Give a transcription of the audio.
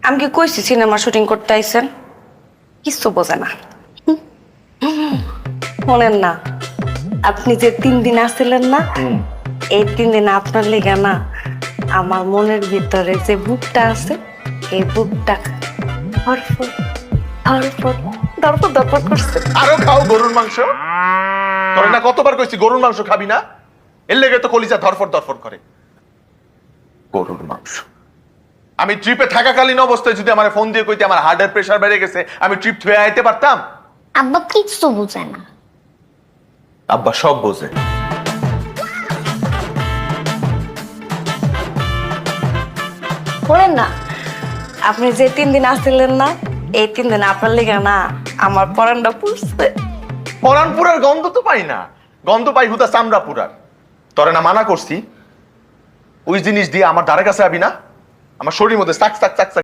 আমি কি কইছি সিনেমা শুটিং করতে আইছেন? কিছু বোঝে না। শোনেন না, আপনি যে 3 দিন আসছিলেন না, এই 3 দিন আপনার লেগে না আমার মনের ভিতরে যে বুকটা আছে, এই বুকটা ধরফর ধরফর ধরফর ধরফর করছে। আরো খাও গরুর মাংস। তোরে না কতবার কইছি গরুর মাংস খাবি না, এর লেগে তো কলিজা ধরফর ধরফর করে। গরুর মাংস। আমি ট্রিপে থাকাকালীন অবস্থায় যদি আমার ফোন দিয়ে কইতে আমার হার্টের প্রেসার বেড়ে গেছে, আমি ট্রিপ থুয়ে আইতে পারতাম। আব্বা কিচ্ছু বুঝে না। আব্বা সব বোঝে। শোনেন না, আপনি যে 3 দিন আসছিলেন না, এই 3 দিন আপনার লেগে না আমার পরানটা পুড়ছে। পরানপুরার গন্ধ তো পাই না, গন্ধ পাই হুদা চামড়াপুরার। তোরে না মানা করছি ওই জিনিস দিয়ে আমার ধারে কাছে আবি না, আমার শরীর মধ্যে চাক চাক চাক চাক